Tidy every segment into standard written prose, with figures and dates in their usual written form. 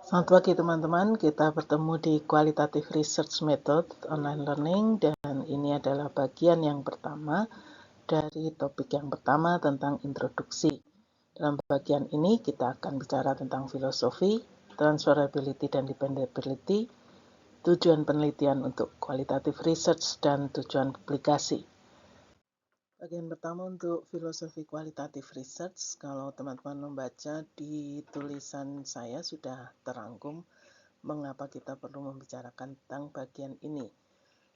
Selamat pagi teman-teman, kita bertemu di Qualitative Research Method Online Learning dan ini adalah bagian yang pertama dari topik yang pertama tentang introduksi. Dalam bagian ini kita akan bicara tentang filosofi, transferability dan dependability, tujuan penelitian untuk qualitative research dan tujuan publikasi. Bagian pertama untuk filosofi kualitatif research, kalau teman-teman membaca di tulisan saya sudah terangkum mengapa kita perlu membicarakan tentang bagian ini.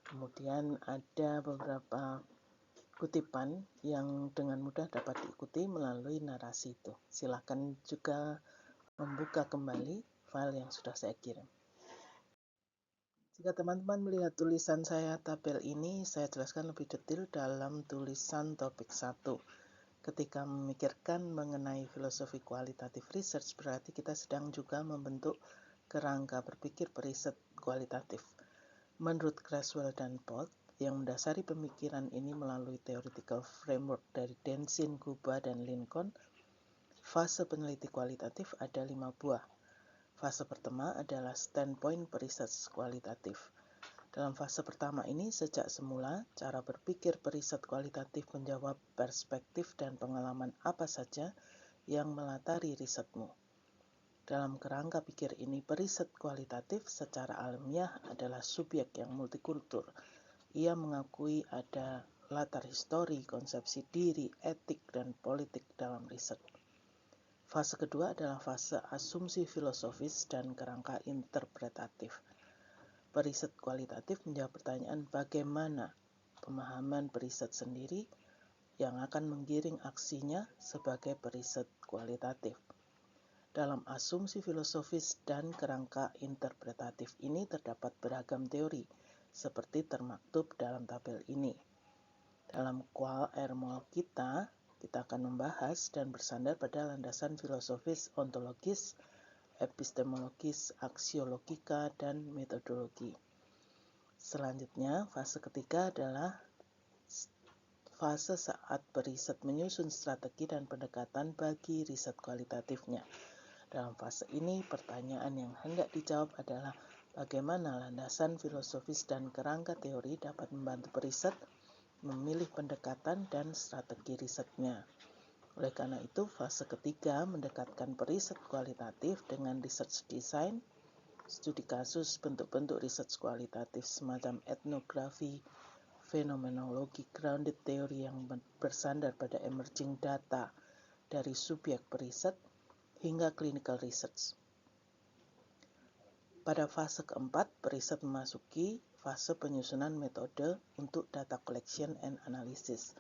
Kemudian ada beberapa kutipan yang dengan mudah dapat diikuti melalui narasi itu. Silakan juga membuka kembali file yang sudah saya kirim. Jika teman-teman melihat tulisan saya tabel ini, saya jelaskan lebih detail dalam tulisan topik 1. Ketika memikirkan mengenai filosofi kualitatif research, berarti kita sedang juga membentuk kerangka berpikir periset kualitatif. Menurut Creswell dan Pott, yang mendasari pemikiran ini melalui theoretical framework dari Denzin, Guba, dan Lincoln, fase peneliti kualitatif ada 5 buah. Fase pertama adalah standpoint periset kualitatif. Dalam fase pertama ini, sejak semula, cara berpikir periset kualitatif menjawab perspektif dan pengalaman apa saja yang melatari risetmu. Dalam kerangka pikir ini, periset kualitatif secara alamiah adalah subjek yang multikultur. Ia mengakui ada latar histori, konsepsi diri, etik, dan politik dalam riset. Fase kedua adalah fase asumsi filosofis dan kerangka interpretatif. Periset kualitatif menjawab pertanyaan bagaimana pemahaman periset sendiri yang akan menggiring aksinya sebagai periset kualitatif. Dalam asumsi filosofis dan kerangka interpretatif ini terdapat beragam teori, seperti termaktub dalam tabel ini. Dalam Qual Ermol kita akan membahas dan bersandar pada landasan filosofis ontologis, epistemologis, aksiologika, dan metodologi. Selanjutnya, fase ketiga adalah fase saat periset menyusun strategi dan pendekatan bagi riset kualitatifnya. Dalam fase ini, pertanyaan yang hendak dijawab adalah bagaimana landasan filosofis dan kerangka teori dapat membantu periset memilih pendekatan dan strategi risetnya. Oleh karena itu, fase ketiga mendekatkan periset kualitatif dengan research design, studi kasus, bentuk-bentuk research kualitatif semacam etnografi, fenomenologi, grounded theory yang bersandar pada emerging data dari subjek periset, hingga clinical research. Pada fase keempat, periset memasuki fase penyusunan metode untuk data collection and analysis.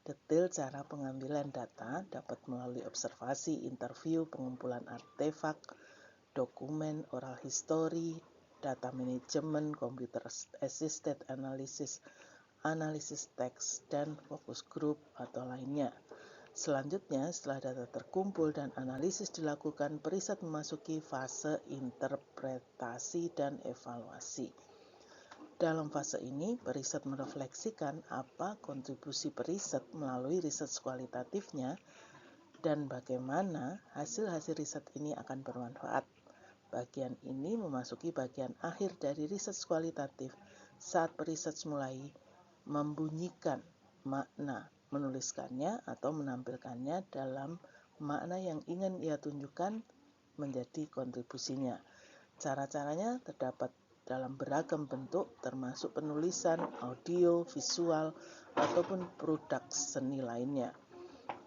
Detail cara pengambilan data dapat melalui observasi, interview, pengumpulan artefak, dokumen, oral history, data management, computer assisted analysis, analisis teks, dan focus group atau lainnya. Selanjutnya, setelah data terkumpul dan analisis dilakukan, periset memasuki fase interpretasi dan evaluasi. Dalam fase ini, periset merefleksikan apa kontribusi periset melalui riset kualitatifnya dan bagaimana hasil-hasil riset ini akan bermanfaat. Bagian ini memasuki bagian akhir dari riset kualitatif saat periset mulai membunyikan makna, menuliskannya atau menampilkannya dalam makna yang ingin ia tunjukkan menjadi kontribusinya. Cara-caranya terdapat dalam beragam bentuk, termasuk penulisan, audio, visual, ataupun produk seni lainnya.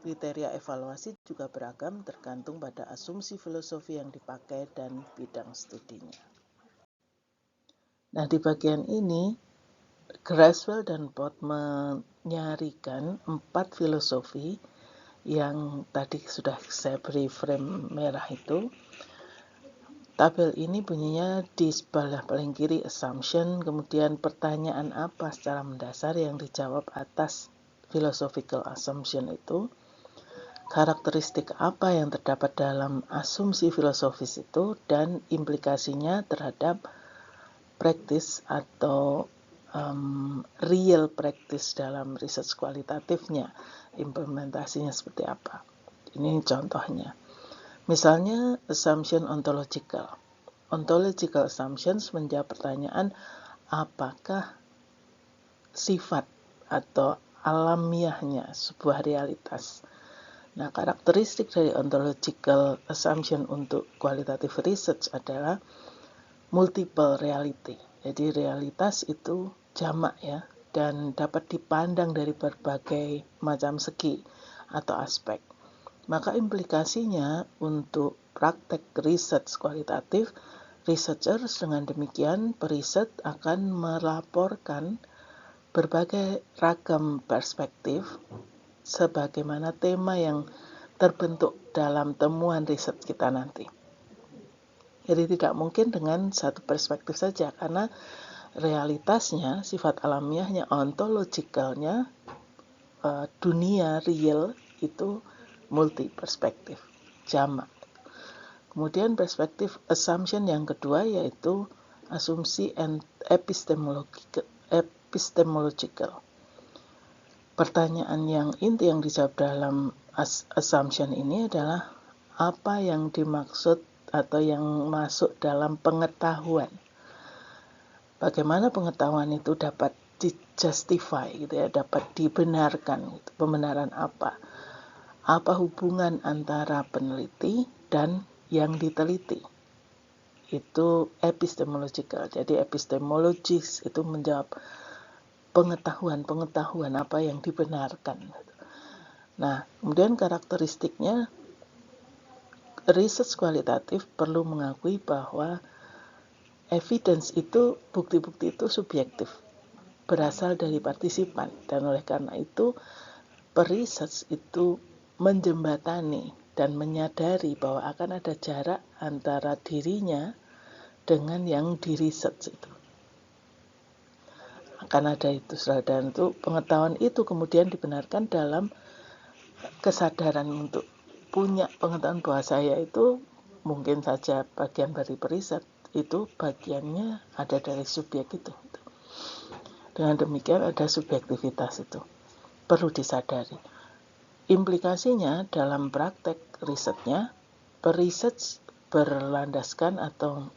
Kriteria evaluasi juga beragam tergantung pada asumsi filosofi yang dipakai dan bidang studinya. Nah, di bagian ini, Creswell dan Pott menyarikan 4 filosofi yang tadi sudah saya beri frame merah itu. Tabel ini bunyinya di sebelah paling kiri assumption, kemudian pertanyaan apa secara mendasar yang dijawab atas philosophical assumption itu, karakteristik apa yang terdapat dalam asumsi filosofis itu, dan implikasinya terhadap praktis atau real practice dalam research kualitatifnya, implementasinya seperti apa. Ini contohnya. Misalnya assumption ontological. ontological assumptions menjawab pertanyaan apakah sifat atau alamiahnya sebuah realitas. Nah, karakteristik dari ontological assumption untuk qualitative research adalah multiple reality. Jadi realitas itu jamak ya, dan dapat dipandang dari berbagai macam segi atau aspek. Maka implikasinya untuk praktek research kualitatif, researchers dengan demikian periset akan melaporkan berbagai ragam perspektif sebagaimana tema yang terbentuk dalam temuan riset kita nanti. Jadi tidak mungkin dengan satu perspektif saja, karena realitasnya, sifat alamiahnya, ontologicalnya, dunia real itu multi perspektif, jamak. Kemudian perspektif assumption yang kedua yaitu asumsi epistemological. Pertanyaan yang inti yang dijawab dalam assumption ini adalah apa yang dimaksud atau yang masuk dalam pengetahuan. Bagaimana pengetahuan itu dapat di-justify gitu ya, dapat dibenarkan gitu. Pembenaran apa? Apa hubungan antara peneliti dan yang diteliti? Itu epistemological. Jadi epistemologis itu menjawab pengetahuan apa yang dibenarkan. Nah, kemudian karakteristiknya research kualitatif perlu mengakui bahwa evidence itu, bukti-bukti itu subjektif, berasal dari partisipan, dan oleh karena itu research itu menjembatani dan menyadari bahwa akan ada jarak antara dirinya dengan yang di research itu. Akan ada itu, dan itu pengetahuan itu kemudian dibenarkan dalam kesadaran untuk punya pengetahuan bahwa saya itu mungkin saja bagian dari periset, itu bagiannya ada dari subjek itu. Dengan demikian ada subjektivitas itu, perlu disadari. Implikasinya dalam praktek risetnya, periset berlandaskan atau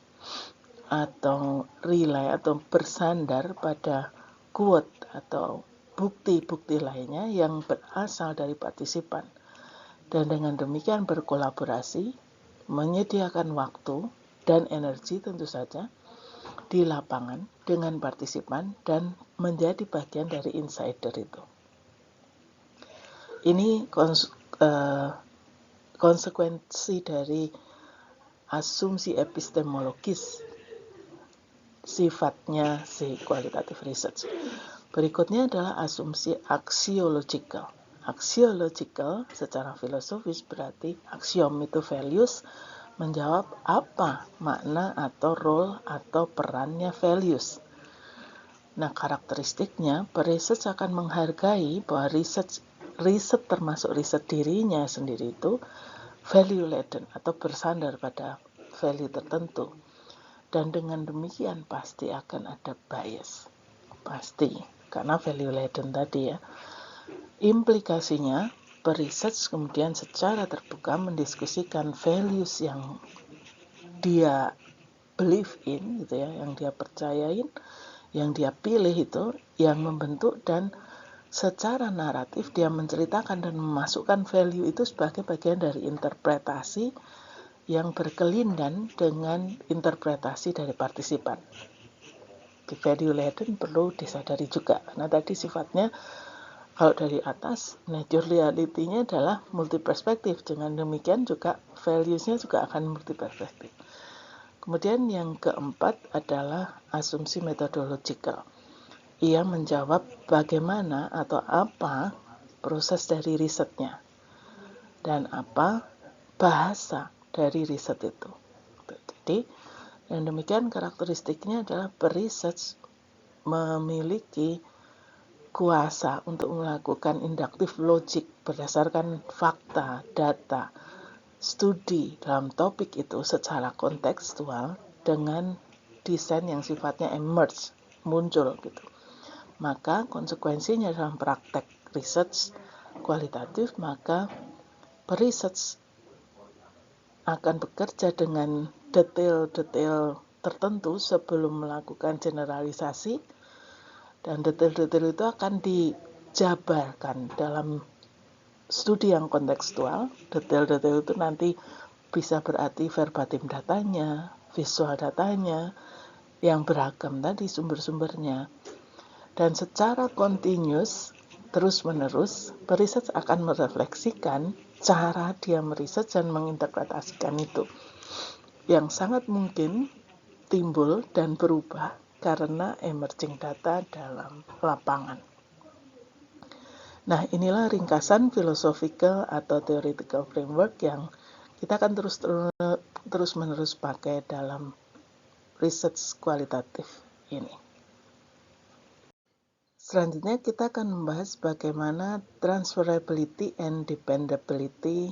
rely atau bersandar pada quote atau bukti-bukti lainnya yang berasal dari partisipan. Dan dengan demikian berkolaborasi, menyediakan waktu dan energi tentu saja di lapangan dengan partisipan dan menjadi bagian dari insider itu. Ini konsekuensi dari asumsi epistemologis sifatnya si qualitative research. Berikutnya adalah asumsi axiological. Axiological secara filosofis berarti aksiom itu values, menjawab apa makna atau role atau perannya values. Nah, karakteristiknya, periset akan menghargai bahwa riset termasuk riset dirinya sendiri itu value laden atau bersandar pada value tertentu. Dan dengan demikian pasti akan ada bias. Pasti, karena value laden tadi ya. Implikasinya, periset kemudian secara terbuka mendiskusikan values yang dia believe in gitu ya, yang dia percayain, yang dia pilih itu, yang membentuk, dan secara naratif dia menceritakan dan memasukkan value itu sebagai bagian dari interpretasi yang berkelindan dengan interpretasi dari partisipan. Di value laden perlu disadari juga, karena tadi sifatnya kalau dari atas, nature reality-nya adalah multiperspektif. Dengan demikian juga values-nya juga akan multiperspektif. Kemudian yang keempat adalah asumsi methodological. Ia menjawab bagaimana atau apa proses dari risetnya dan apa bahasa dari riset itu. Jadi, dan demikian karakteristiknya adalah periset memiliki kuasa untuk melakukan induktif logik berdasarkan fakta, data, studi dalam topik itu secara kontekstual dengan desain yang sifatnya emerge, muncul gitu. Maka konsekuensinya dalam praktek research kualitatif, maka periset akan bekerja dengan detail-detail tertentu sebelum melakukan generalisasi, dan detail-detail itu akan dijabarkan dalam studi yang kontekstual. Detail-detail itu nanti bisa berarti verbatim datanya, visual datanya, yang beragam tadi sumber-sumbernya. Dan secara continuous, terus-menerus, periset akan merefleksikan cara dia meriset dan menginterpretasikan itu, yang sangat mungkin timbul dan berubah karena emerging data dalam lapangan. Nah, inilah ringkasan philosophical atau theoretical framework yang kita akan terus-menerus pakai dalam research kualitatif ini. Selanjutnya kita akan membahas bagaimana transferability and dependability,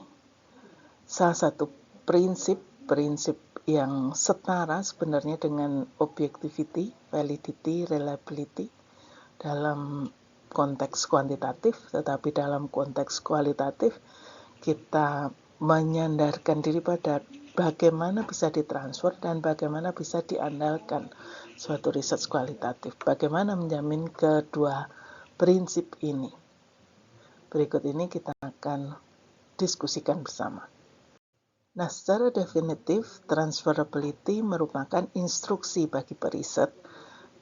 salah satu prinsip yang setara sebenarnya dengan objectivity, validity, reliability dalam konteks kuantitatif, tetapi dalam konteks kualitatif kita menyandarkan diri pada bagaimana bisa ditransfer dan bagaimana bisa diandalkan suatu riset kualitatif. Bagaimana menjamin kedua prinsip ini? Berikut ini kita akan diskusikan bersama. Nah, secara definitif, transferability merupakan instruksi bagi periset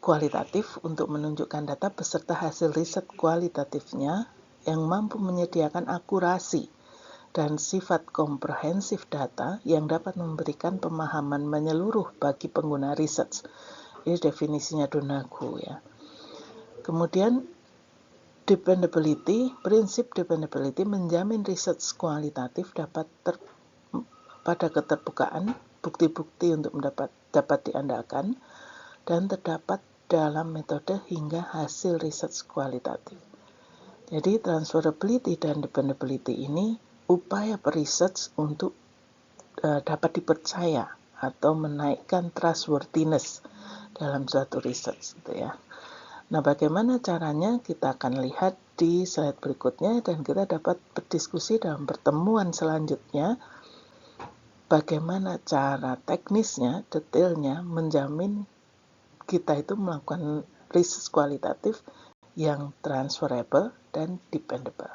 kualitatif untuk menunjukkan data beserta hasil riset kualitatifnya yang mampu menyediakan akurasi dan sifat komprehensif data yang dapat memberikan pemahaman menyeluruh bagi pengguna riset. Ini definisinya Donaghue ya. Kemudian dependability, prinsip dependability menjamin riset kualitatif pada keterbukaan, bukti-bukti untuk dapat diandalkan dan terdapat dalam metode hingga hasil riset kualitatif. Jadi transferability dan dependability ini upaya periset untuk dapat dipercaya atau menaikkan trustworthiness dalam suatu riset gitu ya. Nah, bagaimana caranya kita akan lihat di slide berikutnya dan kita dapat berdiskusi dalam pertemuan selanjutnya bagaimana cara teknisnya, detailnya menjamin kita itu melakukan riset kualitatif yang transferable dan dependable.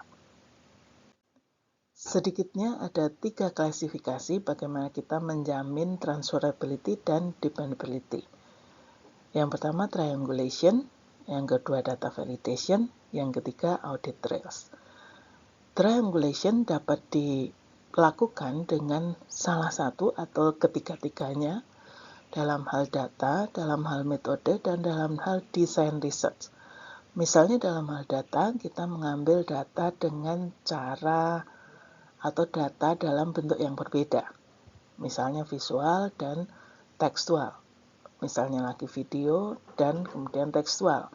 Sedikitnya ada 3 klasifikasi bagaimana kita menjamin transferability dan dependability. Yang pertama triangulation, yang kedua data validation, yang ketiga audit trails. Triangulation dapat dilakukan dengan salah satu atau ketiga-tiganya dalam hal data, dalam hal metode, dan dalam hal desain research. Misalnya dalam hal data, kita mengambil data dengan cara atau data dalam bentuk yang berbeda, misalnya visual dan tekstual, misalnya lagi video dan kemudian tekstual,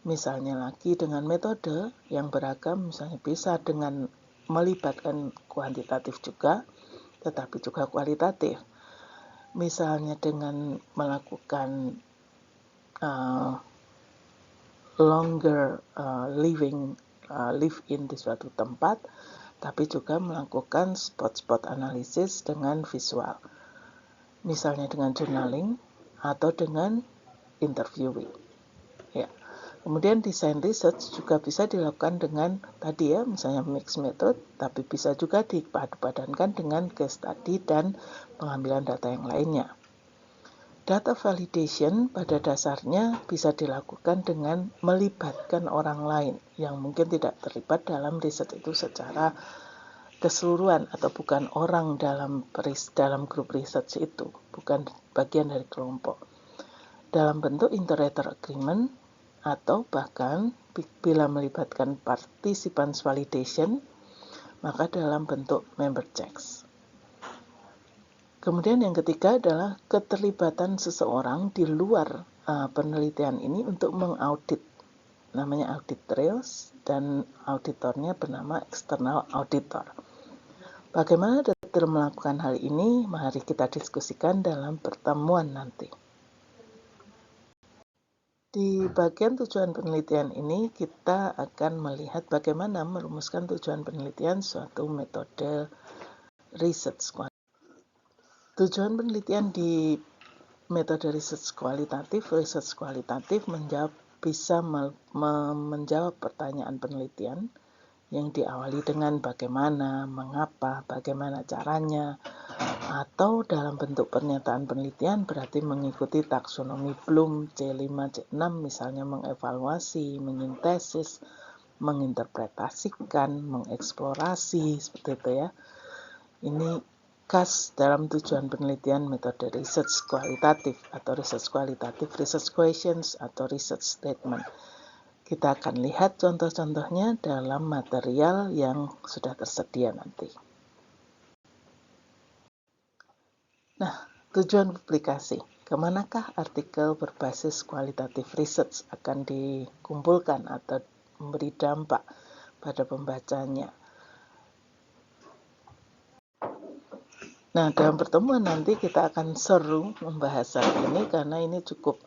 misalnya lagi dengan metode yang beragam, misalnya bisa dengan melibatkan kuantitatif juga, tetapi juga kualitatif, misalnya dengan melakukan longer live in di suatu tempat, tapi juga melakukan spot-spot analisis dengan visual, misalnya dengan journaling atau dengan interviewing. Ya. Kemudian desain research juga bisa dilakukan dengan tadi ya, misalnya mixed method, tapi bisa juga dipadu-padankan dengan case study dan pengambilan data yang lainnya. Data validation pada dasarnya bisa dilakukan dengan melibatkan orang lain yang mungkin tidak terlibat dalam riset itu secara keseluruhan atau bukan orang dalam grup riset itu, bukan bagian dari kelompok. Dalam bentuk inter-rater agreement atau bahkan bila melibatkan participants validation, maka dalam bentuk member checks. Kemudian yang ketiga adalah keterlibatan seseorang di luar penelitian ini untuk mengaudit, namanya audit trails, dan auditornya bernama external auditor. Bagaimana detail melakukan hal ini? Mari kita diskusikan dalam pertemuan nanti. Di bagian tujuan penelitian ini kita akan melihat bagaimana merumuskan tujuan penelitian suatu metode research. Tujuan penelitian di metode research kualitatif bisa menjawab pertanyaan penelitian yang diawali dengan bagaimana, mengapa, bagaimana caranya, atau dalam bentuk pernyataan penelitian berarti mengikuti taksonomi Bloom C5, C6, misalnya mengevaluasi, menyintesis, menginterpretasikan, mengeksplorasi, seperti itu ya. Ini khas dalam tujuan penelitian metode research kualitatif atau research questions atau research statement. Kita akan lihat contoh-contohnya dalam material yang sudah tersedia nanti. Nah, tujuan publikasi. Kemanakah artikel berbasis kualitatif research akan dikumpulkan atau memberi dampak pada pembacanya? Nah, dalam pertemuan nanti kita akan seru membahas hal ini karena ini cukup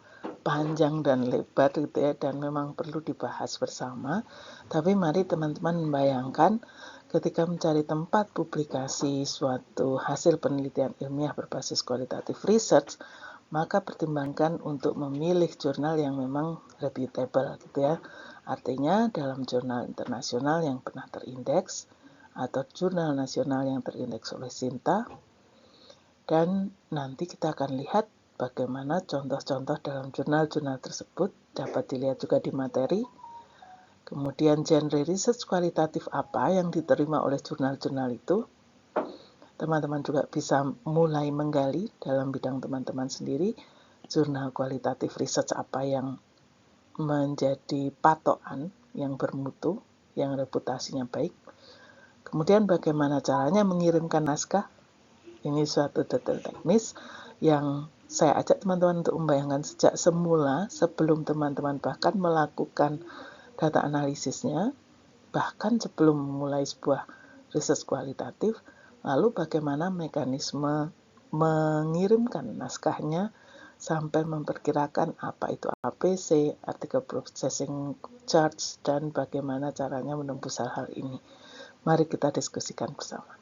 panjang dan lebar gitu ya, dan memang perlu dibahas bersama. Tapi mari teman-teman membayangkan ketika mencari tempat publikasi suatu hasil penelitian ilmiah berbasis kualitatif research, maka pertimbangkan untuk memilih jurnal yang memang reputable gitu ya. Artinya dalam jurnal internasional yang pernah terindeks atau jurnal nasional yang terindeks oleh Sinta. Dan nanti kita akan lihat bagaimana contoh-contoh dalam jurnal-jurnal tersebut dapat dilihat juga di materi. Kemudian genre research kualitatif apa yang diterima oleh jurnal-jurnal itu. Teman-teman juga bisa mulai menggali dalam bidang teman-teman sendiri, jurnal kualitatif research apa yang menjadi patokan, yang bermutu, yang reputasinya baik. Kemudian bagaimana caranya mengirimkan naskah. Ini suatu detail teknis yang saya ajak teman-teman untuk membayangkan sejak semula sebelum teman-teman bahkan melakukan data analisisnya, bahkan sebelum memulai sebuah riset kualitatif, lalu bagaimana mekanisme mengirimkan naskahnya sampai memperkirakan apa itu APC, Article Processing Charge, dan bagaimana caranya menembus hal-hal ini. Mari kita diskusikan bersama.